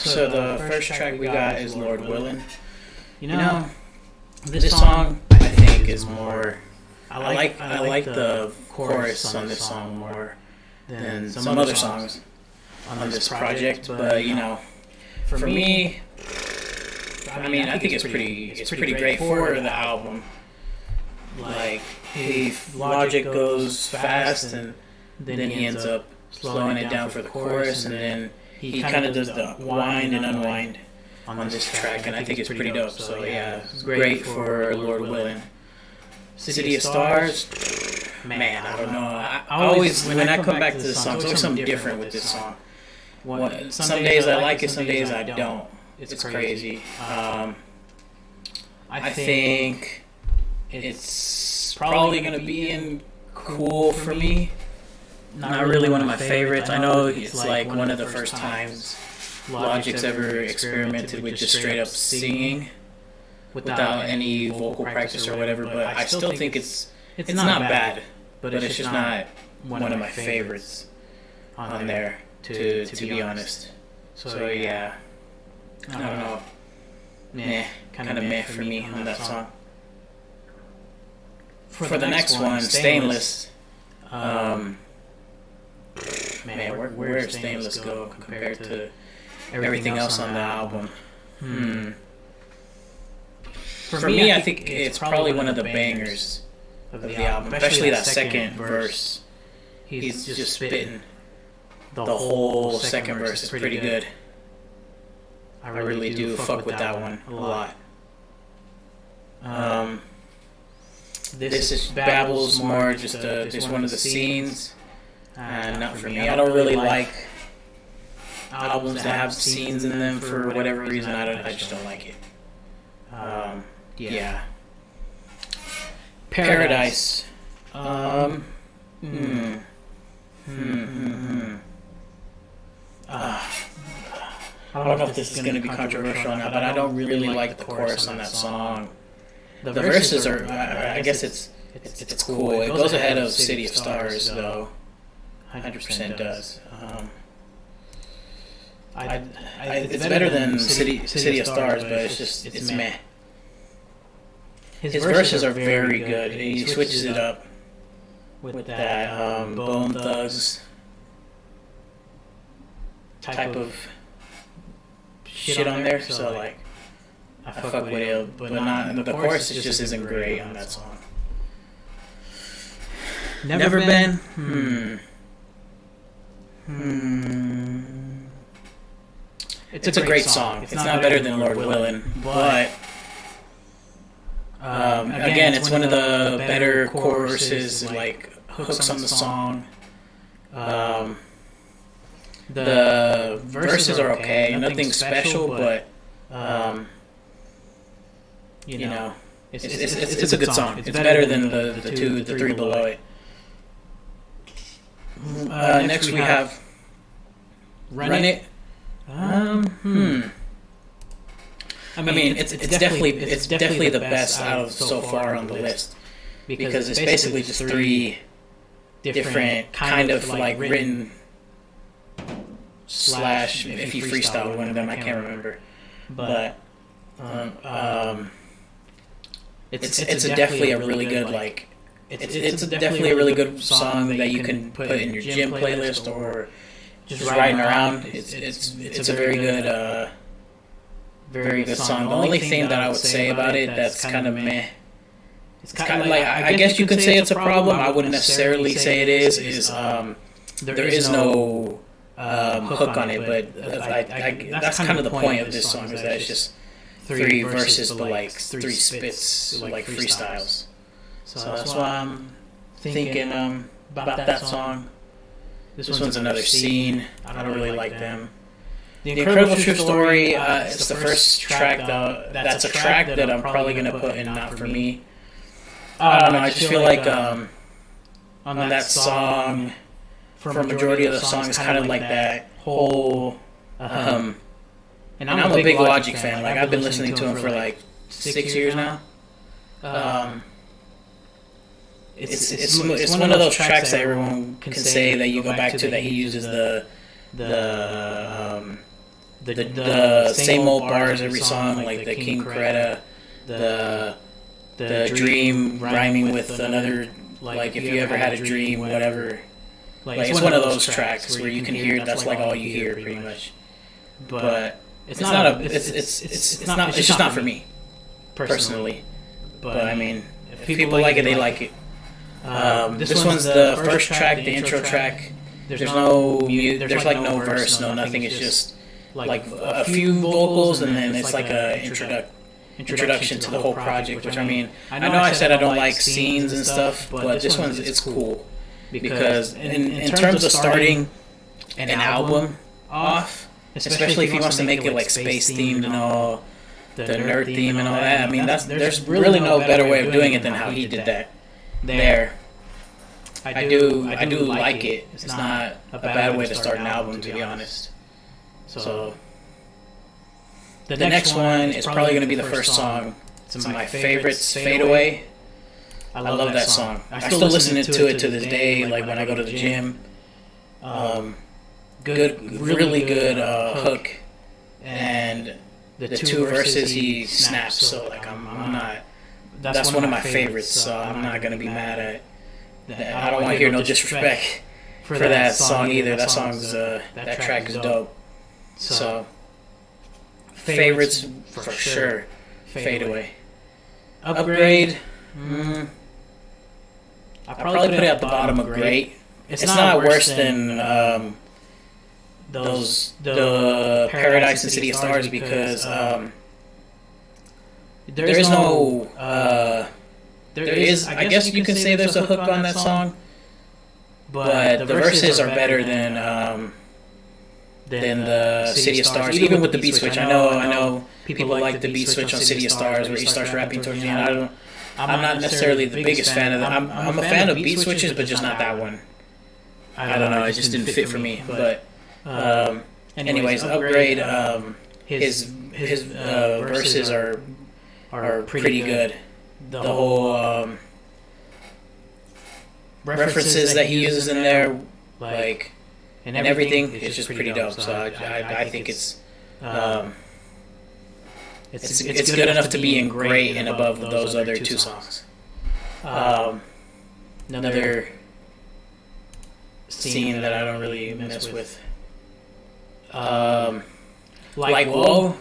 So the first track we got is Lord Willin'. You know, this song I think is more. I like the chorus on this song more than some other songs on this project. But you know, for me, I mean, I think it's pretty great for the album. Like, Logic goes fast, and then he ends up slowing it down for the chorus, and then he kind of does the wind and unwind on this track, and I think it's pretty dope. So yeah, it's great for Lord Willin'. City of Stars, man, I don't know. I always, when I come back to this song, there's always something different with this song. Some days I like it, some days I don't. It's crazy. I think it's probably going to be in cool for me. Not really one of my favorites. I know it's like one of the first times Logic's ever experimented with just straight up singing without any vocal practice or whatever, but I still think it's not bad, but it's just not one of my favorites on there, to be honest. So yeah, I don't know. Meh, kind of meh for me on that song. For the next one, Stainless, man, where does Stainless go compared to everything else on the album? For me, I think it's probably one of the bangers of the album, especially that second verse. He's just spitting. The whole second verse is pretty good. I really do fuck with that one a lot. This is Babel's more just one of the scenes, and not for me. I don't really like albums that have scenes in them for whatever reason. I just don't like it. Yeah. Paradise. I don't know if this is going to be controversial or not, but I don't really like the chorus on that song. The verses are, I guess it's cool. It goes ahead of City of Stars, though. 100% does. It's better than City of Stars, but it's meh. His verses are very good. He switches it up with that Bone Thugs type of shit on there. So like, I fuck with it, but not. The chorus just isn't great on that song. Never Been. It's a great song. It's not better than Lord Willin', but again, it's one of the better choruses, like hooks on the song. The verses are okay, nothing special, but you know, it's a good song. It's better than the three below it. Next we have Run It. I mean, it's definitely the best out of so far on the list, because it's basically just three different kind of like written slash if he freestyled one of them, I can't remember, but it's definitely a really good like it's definitely a really good song that you can put in your gym playlist or just riding around. It's a very good song. The only thing that I would say about it that's kind of meh, it's kind of like, I guess you could say it's a problem. I wouldn't necessarily say it is there is no hook on it, but that's kind of the point of this song, is that it's just three verses but like three spits, like freestyles. So that's why I'm thinking about that song. This one's another scene. I don't really like them. The Incredible True Story, it's the first track, though. That's a track that I'm probably going to put in Not For Me. I don't know, I just feel like on that song, for a majority of the song, it's kind of like that whole... and I'm a big Logic fan. Like, I've been listening to him for like 6 years now. It's one of those tracks that everyone can say that you go back to, that he uses the the same old bars every song, like the King Coretta, the dream rhyming with another, like if you ever had a dream, whatever. Like it's one of those tracks where you can hear that's like all you hear pretty much. But it's just not for me personally. But I mean, if people like it, they like it. This one's the first track, the intro track. There's like no verse, no nothing. It's just like a few vocals, and then it's like a introduction to the whole project. Which I mean, I know I said I don't like scenes and stuff, but this one's it's cool because in terms of starting an album off, especially if he wants to make it like space themed and all, the nerd theme and all that. I mean, there's really no better way of doing it than how he did that. There, I do like it. It's not a bad way to start an album, to be honest. So the next one is probably going to be the first song. It's my favorites, Fade Away. I love that song. I still listen to it to this day, like when I go to the gym. Really good hook, and the two verses he snaps. So like I'm not. That's one of my favorites. So I'm not gonna be mad at that. I don't want to hear no disrespect for that song either. That track is dope. So favorites for sure. Fade Away. Upgrade. I probably put it at the bottom of great. It's not worse than the Paradise and City of Stars because there is I guess you can say there's a hook on that song, but the verses are better than the City of Stars, even with the beat switch. I know people like the beat switch on City of Stars where he starts rapping towards the end. I'm not necessarily the biggest fan of that. I'm a fan of beat switches, but just not that one. I don't know. It just didn't fit for me. But anyways, Upgrade. His verses are pretty good. The whole references that he uses in there, like and everything, is just pretty dope. So I think it's good enough to be in great and above those other two songs. Another scene that I don't really mess with. Like Whoa.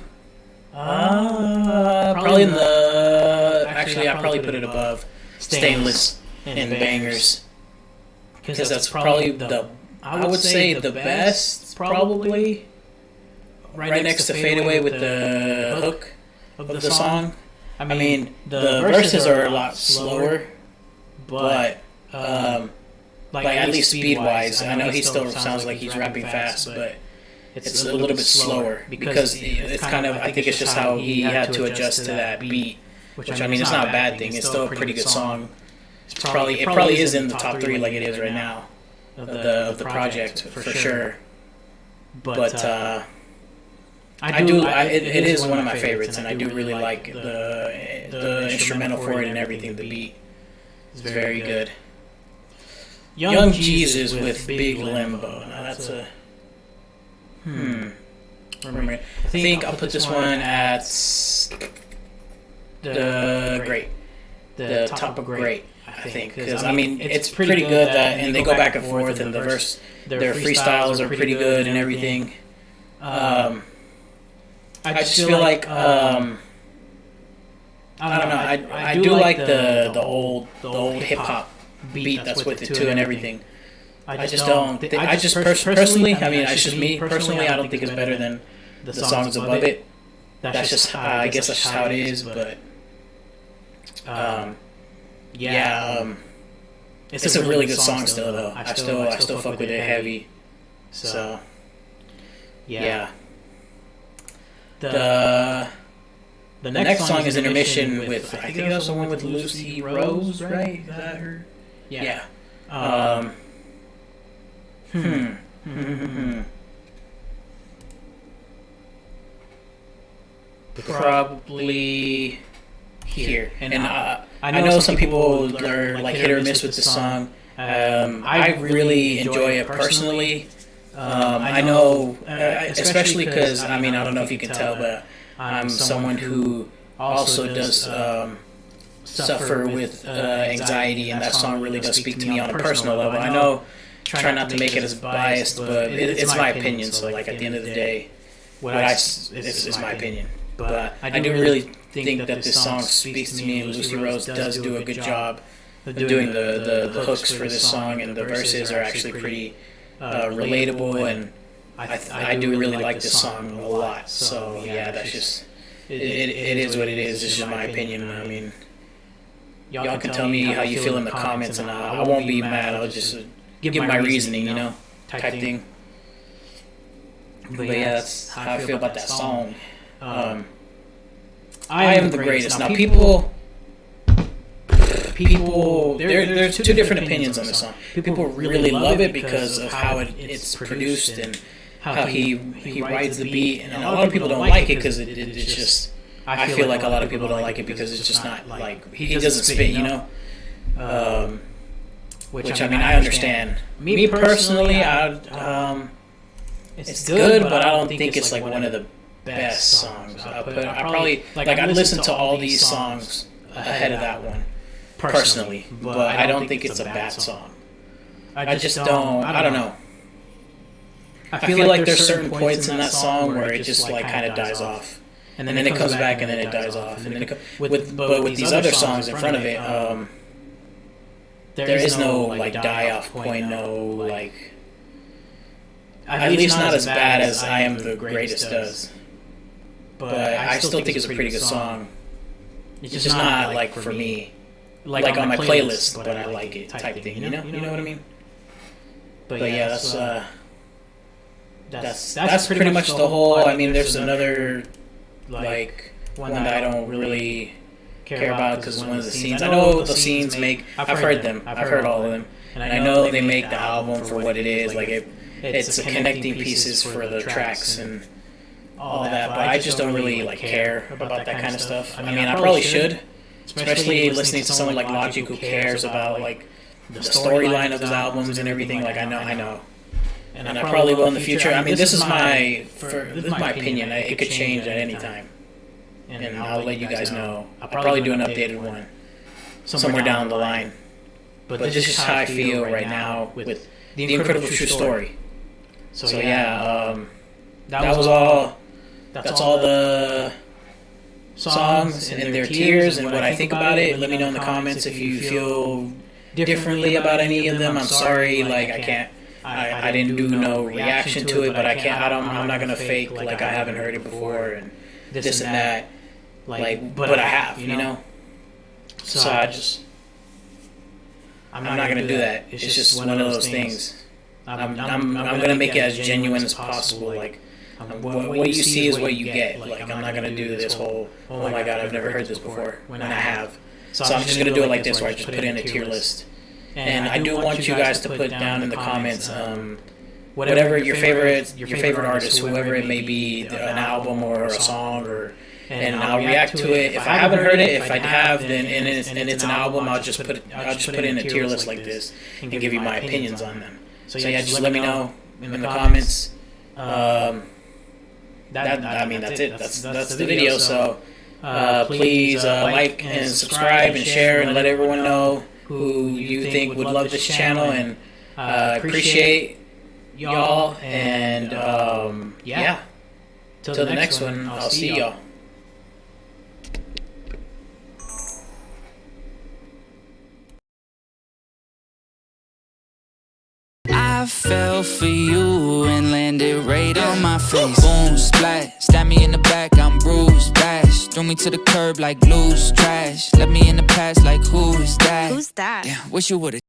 Probably in the. Actually, I'll probably put it above Stainless and Bangers. Because that's probably I would say the best, probably. Right next to Fade Away with the hook of the song. I mean, the verses are a lot slower, but like at least speed wise, I know he still sounds like he's rapping fast, but it's a little bit slower because it's kind of, I think it's just how he had to adjust to that beat, which I mean it's not a bad thing. It's still a pretty good song. It probably is in the top 3 like it is right now of the project for sure. But it is one of my favorites, and I do really like the instrumental for it and everything. The beat is very good. Young Jesus with Big Limbo. Now that's a I think I'll put this one at the top of great. I think because I mean it's pretty good that, and they go back and forth, and their freestyles are pretty good and everything. I just feel like I don't know. I do like the old hip hop beat that's with it too and everything. I just don't. I just personally. I mean, it's just me personally. I don't think it's better than the songs above it. That's just. I guess that's just how it is. But it's a really good song still though. I still fuck with it heavy. So yeah. The next song is Intermission with, I think that's the one with Lucy Rose, right? Is that her? Yeah. Probably here. And I know some people are like hit or miss with this song. I really enjoy it personally. I know, especially because, I mean, I don't know if you can tell, but I'm someone who also does suffer with anxiety, and that song really does speak to me on a personal level. I know, try not to make it as biased, but it's my opinion, so like at the end of the day, it's my opinion. But I do really think that this song speaks to me, and Lucy Rose does do a good job of doing the hooks for this song, and the verses are actually pretty relatable, and I do really like this song a lot. So yeah, that's just it is what it is. It's just my opinion. I mean, y'all can tell me how you feel in the comments, and I won't be mad. I'll just give my reasoning, you know, type thing. But yeah, that's how I feel about that song. I am the greatest. Now people, there's two different opinions on this song. People really love it because of how it's produced and how he rides the beat, and a lot of people don't like it because it's just. I feel like a lot of people don't like it because it's just not like he doesn't spit, you know. Which I mean, I understand. Me personally, it's good, but I don't think it's like one of the best songs. I probably I listened to all these songs ahead of that one personally, but I don't think it's a bad song. I just don't. I don't know. I feel like there's certain points in that song where it just like kind of dies off, and then it comes back, and then it dies off, and then but with these other songs in front of it, there is no like die off point, no like. At least not as bad as I Am the Greatest does. But I still think it's a pretty good song. It's just not like for me, like on my playlist, but I like it type thing. You know what I mean? But yeah, that's pretty much the whole. I mean, there's another like one that I don't really care about because one of the scenes. I know the scenes make. I've heard them. I've heard all of them, and I know they make the album for what it is. Like it's the connecting pieces for the tracks and all that, but I just don't really like care about that kind of stuff. I mean, I probably should, especially listening to someone like Logic who cares about like the storyline of his albums and everything. Like I know, and I probably will in the future. I mean, this is my opinion. It could change at any time, and I'll let you guys know. I'll probably do an updated one somewhere down the line. But this is how I feel right now with The Incredible True Story. So yeah, that was all. That's all the songs and their tiers and what I think about it. Let me know in the comments if you feel differently about any of them. I'm sorry, like I can't. I didn't do no reaction to it, but I can't. I'm not gonna fake like I haven't heard it before and this and that. Like, but I have, you know. So I'm not gonna do that. It's just one of those things. I'm gonna make it as genuine as possible. Like, what you see is what you get. Like, I'm not gonna do this whole, oh my god, I've never heard this before, when I have. So I'm just gonna do it like this, where I just put in a tier list. And I do want you guys to put down in the comments, whatever your favorite artist, whoever it may be, an album or a song, and I'll react to it. If I haven't heard it, if I have, then and it's an album, I'll just put it in a tier list like this and give you my opinions on them. So yeah, just let me know in the comments. I mean, that's it. That's the video. So please like and subscribe and share and let everyone know who you think would love this channel, and appreciate y'all. And yeah, till the next one, I'll see y'all. I fell for you and landed right on my face. Boom, splash, stab me in the back, I'm bruised, bash. Threw me to the curb like loose trash. Left me in the past like who is that? Who's that? Damn, wish you would've